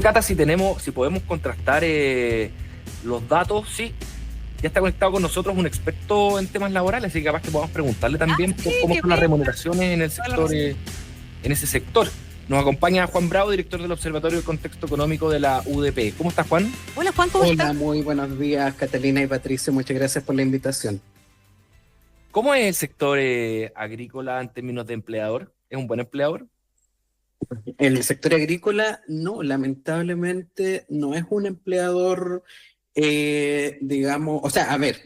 Cata, si podemos contrastar los datos, sí. Ya está conectado con nosotros un experto en temas laborales, así que capaz que podamos preguntarle también Sí, cómo qué son las bueno. remuneraciones en el Toda la sector, razón. en ese sector. Nos acompaña Juan Bravo, director del Observatorio del Contexto Económico de la UDP. ¿Cómo estás, Juan? Hola Juan, ¿cómo estás? Hola, muy buenos días, Catalina y Patricio. Muchas gracias por la invitación. ¿Cómo es el sector agrícola en términos de empleador? ¿Es un buen empleador? El sector agrícola, no, lamentablemente no es un empleador, digamos, o sea, a ver,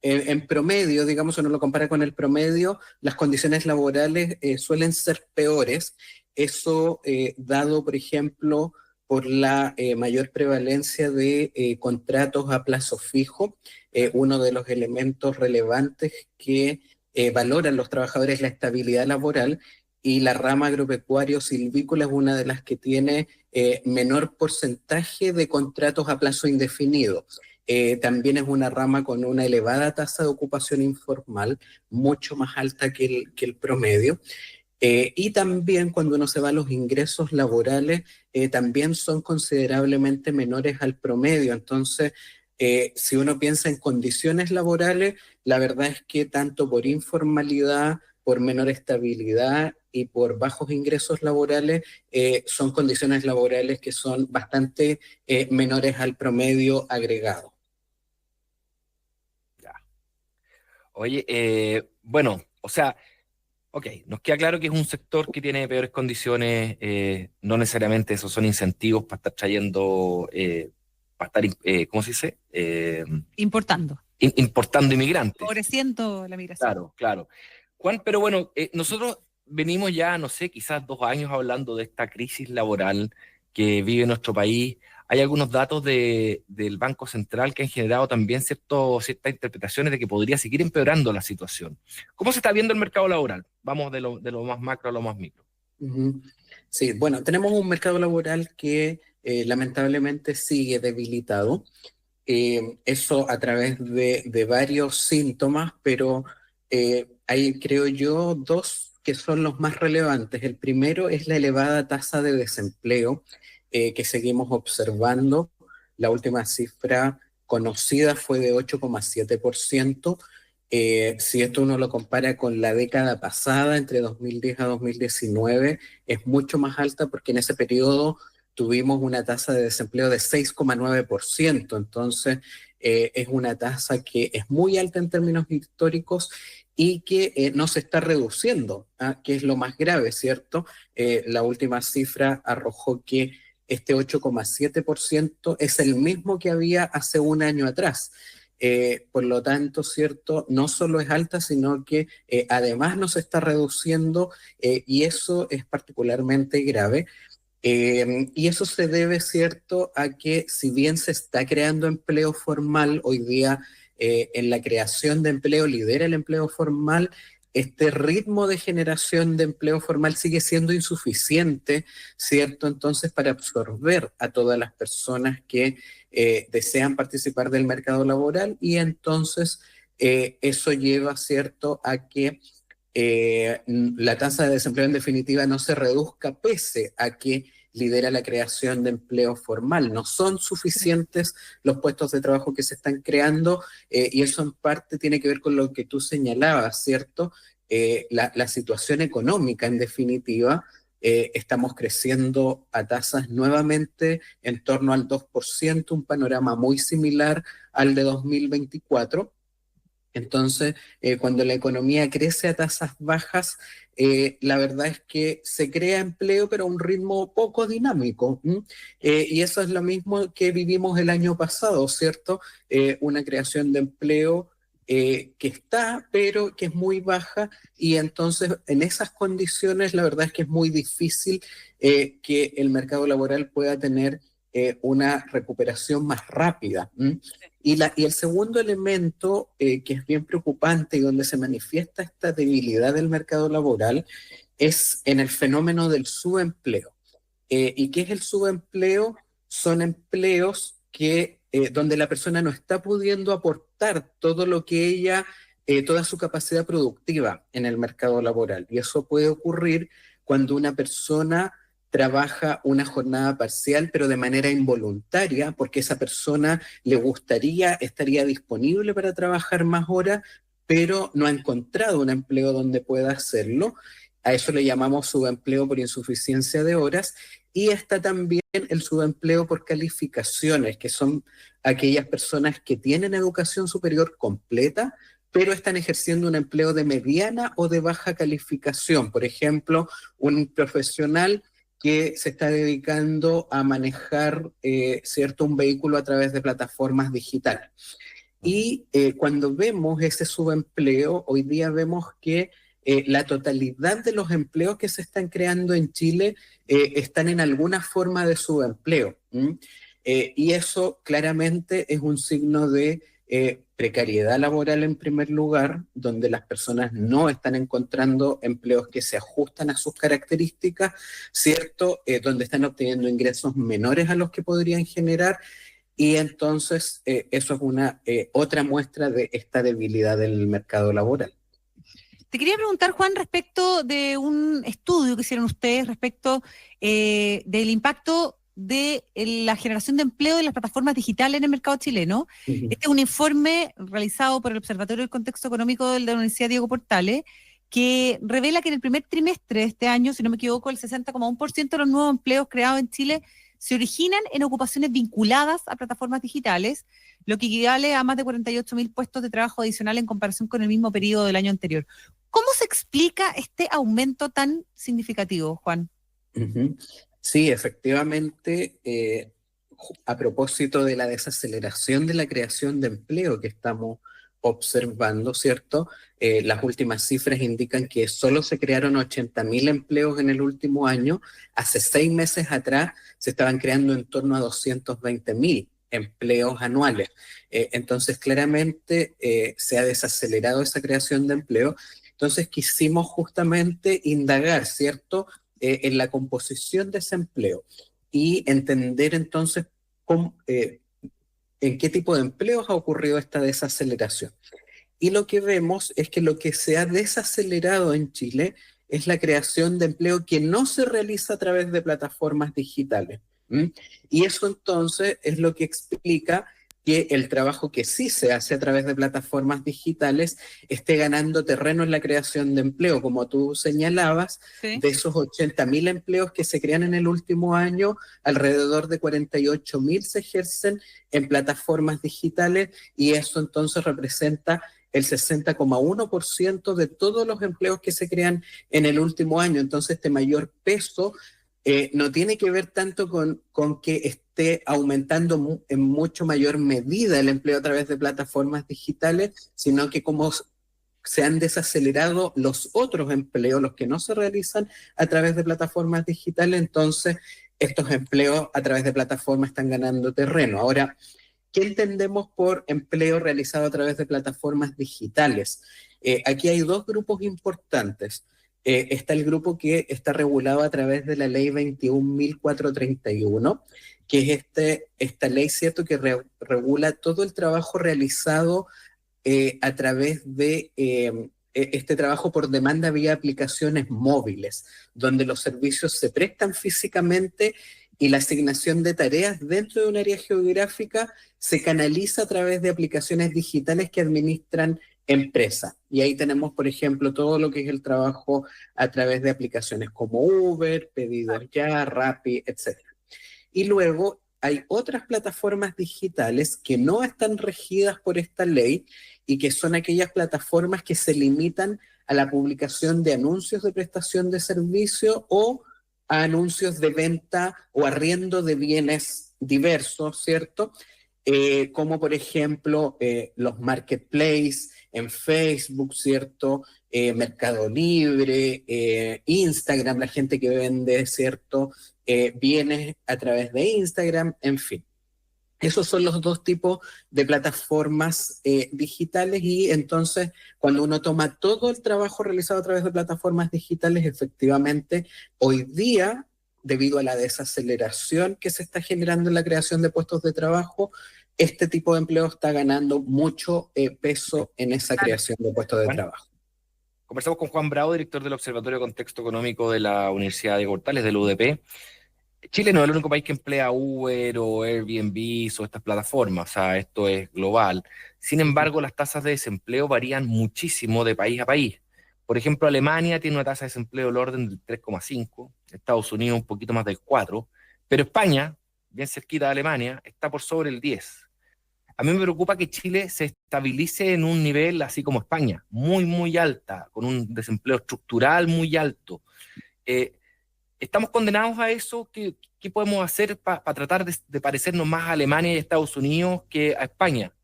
en promedio, digamos, uno lo compara con el promedio, las condiciones laborales suelen ser peores. Eso dado, por ejemplo, por la mayor prevalencia de contratos a plazo fijo. Uno de los elementos relevantes que valoran los trabajadores es la estabilidad laboral, y la rama agropecuario silvícola es una de las que tiene menor porcentaje de contratos a plazo indefinido. También es una rama con una elevada tasa de ocupación informal, mucho más alta que el promedio. Y también cuando uno se va a los ingresos laborales, también son considerablemente menores al promedio. Entonces, si uno piensa en condiciones laborales, la verdad es que tanto por informalidad, por menor estabilidad y por bajos ingresos laborales, son condiciones laborales que son bastante menores al promedio agregado. Ya. Oye, bueno, o sea, ok, nos queda claro que es un sector que tiene peores condiciones, no necesariamente esos son incentivos para estar trayendo, para estar, ¿cómo se dice? Importando, Importando inmigrantes. favoreciendo la migración. Claro, claro. Juan, pero bueno, nosotros venimos ya, no sé, quizás 2 años hablando de esta crisis laboral que vive nuestro país. Hay algunos datos del Banco Central que han generado también ciertas interpretaciones de que podría seguir empeorando la situación. ¿Cómo se está viendo el mercado laboral? Vamos de lo más macro a lo más micro. Ujú. Sí, bueno, tenemos un mercado laboral que lamentablemente sigue debilitado. Eso a través de varios síntomas, pero hay, creo yo, dos que son los más relevantes. El primero es la elevada tasa de desempleo que seguimos observando. La última cifra conocida fue de 8,7%. Si esto uno lo compara con la década pasada, entre 2010 a 2019, es mucho más alta porque en ese periodo tuvimos una tasa de desempleo de 6,9%. Entonces es una tasa que es muy alta en términos históricos y que no se está reduciendo, ¿ah? Que es lo más grave, ¿cierto? La última cifra arrojó que este 8,7% es el mismo que había hace un año atrás. Por lo tanto, ¿cierto? No solo es alta, sino que además no se está reduciendo, y eso es particularmente grave. Y eso se debe, ¿cierto?, a que si bien se está creando empleo formal, hoy día en la creación de empleo lidera el empleo formal, este ritmo de generación de empleo formal sigue siendo insuficiente, ¿cierto? Entonces, para absorber a todas las personas que desean participar del mercado laboral, y entonces eso lleva, ¿cierto?, a que la tasa de desempleo en definitiva no se reduzca pese a que lidera la creación de empleo formal. No son Sí. suficientes los puestos de trabajo que se están creando, y eso en parte tiene que ver con lo que tú señalabas, ¿cierto? La situación económica en definitiva. Estamos creciendo a tasas nuevamente en torno al 2%, un panorama muy similar al de 2024. Entonces, cuando la economía crece a tasas bajas, la verdad es que se crea empleo, pero a un ritmo poco dinámico. ¿M? Y eso es lo mismo que vivimos el año pasado, ¿cierto? Una creación de empleo que está, pero que es muy baja, y entonces en esas condiciones la verdad es que es muy difícil que el mercado laboral pueda tener una recuperación más rápida. ¿M? Y el segundo elemento que es bien preocupante y donde se manifiesta esta debilidad del mercado laboral es en el fenómeno del subempleo. ¿Y qué es el subempleo? Son empleos donde la persona no está pudiendo aportar todo lo que ella, toda su capacidad productiva en el mercado laboral. Y eso puede ocurrir cuando una persona trabaja una jornada parcial, pero de manera involuntaria, porque esa persona estaría disponible para trabajar más horas, pero no ha encontrado un empleo donde pueda hacerlo. A eso le llamamos subempleo por insuficiencia de horas. Y está también el subempleo por calificaciones, que son aquellas personas que tienen educación superior completa, pero están ejerciendo un empleo de mediana o de baja calificación. Por ejemplo, un profesional que se está dedicando a manejar un vehículo a través de plataformas digitales. Y cuando vemos ese subempleo, hoy día vemos que la totalidad de los empleos que se están creando en Chile están en alguna forma de subempleo. Y eso claramente es un signo de precariedad laboral en primer lugar, donde las personas no están encontrando empleos que se ajustan a sus características, ¿cierto? Donde están obteniendo ingresos menores a los que podrían generar, y entonces eso es una otra muestra de esta debilidad del mercado laboral. Te quería preguntar, Juan, respecto de un estudio que hicieron ustedes respecto del impacto de la generación de empleo de las plataformas digitales en el mercado chileno. Uh-huh. Este es un informe realizado por el Observatorio del Contexto Económico de la Universidad Diego Portales, que revela que en el primer trimestre de este año, si no me equivoco, el 60,1% de los nuevos empleos creados en Chile se originan en ocupaciones vinculadas a plataformas digitales, lo que equivale a más de 48.000 puestos de trabajo adicional en comparación con el mismo periodo del año anterior. ¿Cómo se explica este aumento tan significativo, Juan? Uh-huh. Sí, efectivamente, a propósito de la desaceleración de la creación de empleo que estamos observando, ¿cierto? Las últimas cifras indican que solo se crearon 80.000 empleos en el último año. Hace 6 meses atrás se estaban creando en torno a 220.000 empleos anuales. Entonces, claramente se ha desacelerado esa creación de empleo. Entonces, quisimos justamente indagar, ¿cierto?, en la composición de ese empleo y entender entonces en qué tipo de empleos ha ocurrido esta desaceleración. Y lo que vemos es que lo que se ha desacelerado en Chile es la creación de empleo que no se realiza a través de plataformas digitales. Y eso entonces es lo que explica que el trabajo que sí se hace a través de plataformas digitales esté ganando terreno en la creación de empleo. Como tú señalabas, ¿sí?, de esos 80.000 empleos que se crean en el último año, alrededor de 48.000 se ejercen en plataformas digitales, y eso entonces representa el 60,1% de todos los empleos que se crean en el último año. Entonces, este mayor peso no tiene que ver tanto con que esté aumentando en mucho mayor medida el empleo a través de plataformas digitales, sino que como se han desacelerado los otros empleos, los que no se realizan a través de plataformas digitales, entonces estos empleos a través de plataformas están ganando terreno. Ahora, ¿qué entendemos por empleo realizado a través de plataformas digitales? Aquí hay 2 grupos importantes. Está el grupo que está regulado a través de la ley 21.431, que es esta ley, ¿cierto?, que regula todo el trabajo realizado a través de este trabajo por demanda vía aplicaciones móviles, donde los servicios se prestan físicamente y la asignación de tareas dentro de un área geográfica se canaliza a través de aplicaciones digitales que administran empresas. Y ahí tenemos, por ejemplo, todo lo que es el trabajo a través de aplicaciones como Uber, Pedidos Ya, Rappi, etc. Y luego hay otras plataformas digitales que no están regidas por esta ley y que son aquellas plataformas que se limitan a la publicación de anuncios de prestación de servicio o a anuncios de venta o arriendo de bienes diversos, ¿cierto? Como por ejemplo los marketplaces en Facebook, ¿cierto? Mercado Libre, Instagram, la gente que vende, ¿cierto? Bienes a través de Instagram, en fin. Esos son los 2 tipos de plataformas digitales, y entonces cuando uno toma todo el trabajo realizado a través de plataformas digitales, efectivamente hoy día, debido a la desaceleración que se está generando en la creación de puestos de trabajo, este tipo de empleo está ganando mucho peso en esa creación de puestos de trabajo. Conversamos con Juan Bravo, director del Observatorio de Contexto Económico de la Universidad de Portales, del UDP. Chile no es el único país que emplea Uber o Airbnb o estas plataformas, o sea, esto es global. Sin embargo, las tasas de desempleo varían muchísimo de país a país. Por ejemplo, Alemania tiene una tasa de desempleo del orden del 3,5, Estados Unidos un poquito más del 4, pero España, bien cerquita de Alemania, está por sobre el 10. A mí me preocupa que Chile se estabilice en un nivel así como España, muy, muy alta, con un desempleo estructural muy alto. Eh, ¿Estamos condenados a eso? ¿Qué podemos hacer para tratar de parecernos más a Alemania y Estados Unidos que a España,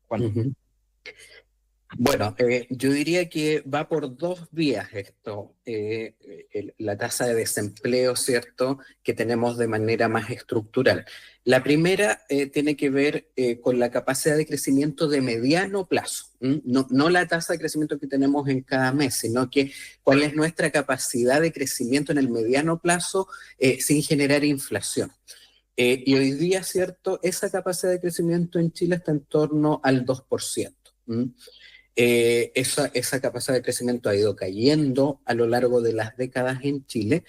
Juan? Ujú. Bueno, yo diría que va por dos vías esto, la tasa de desempleo, ¿cierto?, que tenemos de manera más estructural. La primera tiene que ver con la capacidad de crecimiento de mediano plazo, ¿m? No la tasa de crecimiento que tenemos en cada mes, sino que cuál es nuestra capacidad de crecimiento en el mediano plazo sin generar inflación. Y hoy día, ¿cierto?, esa capacidad de crecimiento en Chile está en torno al 2%. ¿M? Esa capacidad de crecimiento ha ido cayendo a lo largo de las décadas en Chile,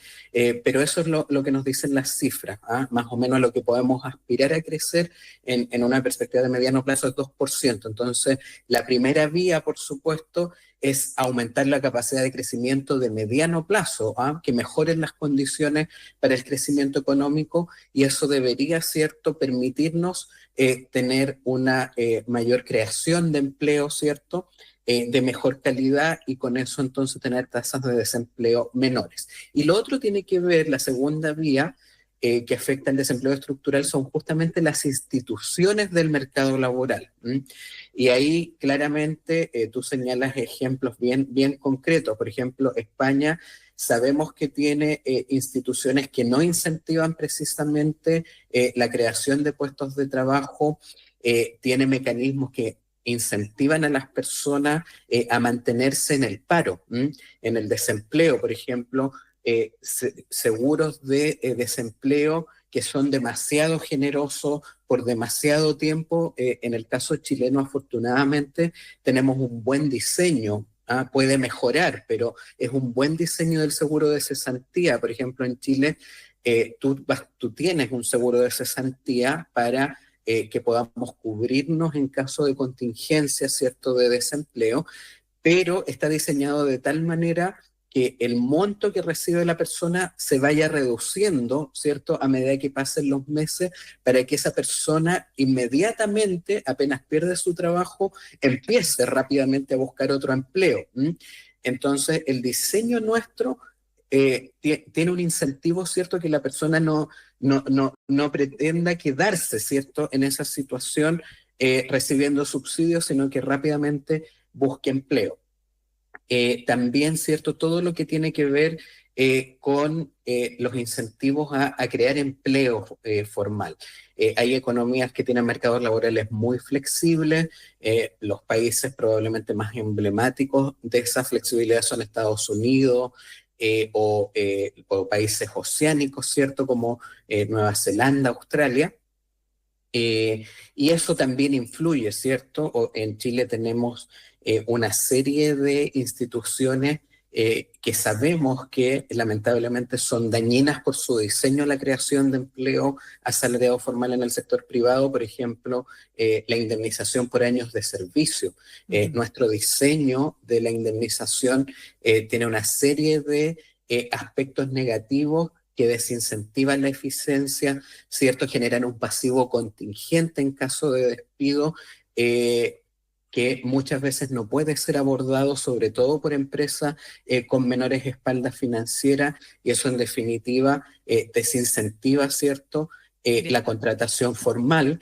pero eso es lo que nos dicen las cifras, ¿ah? Más o menos lo que podemos aspirar a crecer en una perspectiva de mediano plazo es 2%. Entonces, la primera vía, por supuesto, es aumentar la capacidad de crecimiento de mediano plazo, ¿ah? Que mejoren las condiciones para el crecimiento económico, y eso debería, ¿cierto?, permitirnos tener una mayor creación de empleo, ¿cierto?, de mejor calidad, y con eso entonces tener tasas de desempleo menores. Y lo otro tiene que ver, la segunda vía que afecta el desempleo estructural, son justamente las instituciones del mercado laboral. ¿M? Y ahí claramente tú señalas ejemplos bien concretos. Por ejemplo, España sabemos que tiene instituciones que no incentivan precisamente la creación de puestos de trabajo, tiene mecanismos que incentivan a las personas a mantenerse en el paro, ¿m? En el desempleo, por ejemplo, seguros de desempleo que son demasiado generosos por demasiado tiempo. En el caso chileno, afortunadamente, tenemos un buen diseño. ¿Ah? Puede mejorar, pero es un buen diseño del seguro de cesantía. Por ejemplo, en Chile, tú tienes un seguro de cesantía para que podamos cubrirnos en caso de contingencia, ¿cierto?, de desempleo, pero está diseñado de tal manera que el monto que recibe la persona se vaya reduciendo, ¿cierto?, a medida que pasen los meses, para que esa persona inmediatamente, apenas pierde su trabajo, empiece rápidamente a buscar otro empleo. ¿M? Entonces, el diseño nuestro tiene un incentivo, ¿cierto?, que la persona no pretenda quedarse, ¿cierto?, en esa situación recibiendo subsidios, sino que rápidamente busque empleo. También, ¿cierto?, todo lo que tiene que ver con los incentivos a crear empleo formal. Hay economías que tienen mercados laborales muy flexibles. Los países probablemente más emblemáticos de esa flexibilidad son Estados Unidos, o países oceánicos, ¿cierto?, como Nueva Zelanda, Australia. Y eso también influye, ¿cierto? En Chile tenemos una serie de instituciones que sabemos que lamentablemente son dañinas por su diseño a la creación de empleo asalariado formal en el sector privado. Por ejemplo, la indemnización por años de servicio. Nuestro diseño de la indemnización tiene una serie de aspectos negativos que desincentivan la eficiencia, ¿cierto? Generan un pasivo contingente en caso de despido, que muchas veces no puede ser abordado, sobre todo por empresas con menores espaldas financieras, y eso en definitiva desincentiva, ¿cierto?, la contratación formal.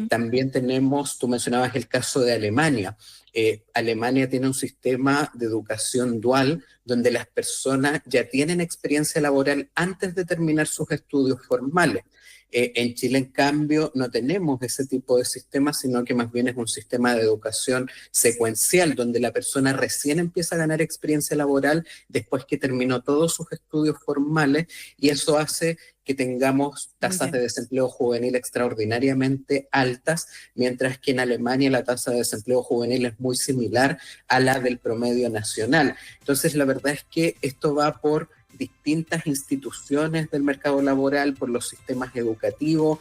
También tenemos, tú mencionabas el caso de Alemania. Alemania tiene un sistema de educación dual donde las personas ya tienen experiencia laboral antes de terminar sus estudios formales. En Chile, en cambio, no tenemos ese tipo de sistema, sino que más bien es un sistema de educación secuencial, donde la persona recién empieza a ganar experiencia laboral después que terminó todos sus estudios formales, y eso hace que tengamos tasas de desempleo juvenil extraordinariamente altas, mientras que en Alemania la tasa de desempleo juvenil es muy similar a la del promedio nacional. Entonces, la verdad es que esto va por distintas instituciones del mercado laboral, por los sistemas educativos.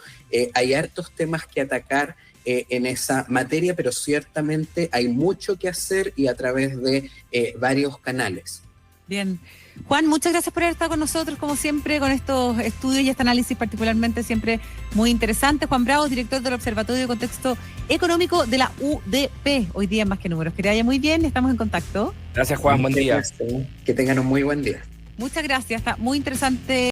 Hay hartos temas que atacar en esa materia, pero ciertamente hay mucho que hacer y a través de varios canales. Bien. Juan, muchas gracias por haber estado con nosotros, como siempre, con estos estudios y este análisis particularmente siempre muy interesante. Juan Bravo, director del Observatorio de Contexto Económico de la UDP, hoy día en Más que Números. Que le vaya muy bien, estamos en contacto. Gracias, Juan, buen día. Que tengan un muy buen día. Muchas gracias, está muy interesante.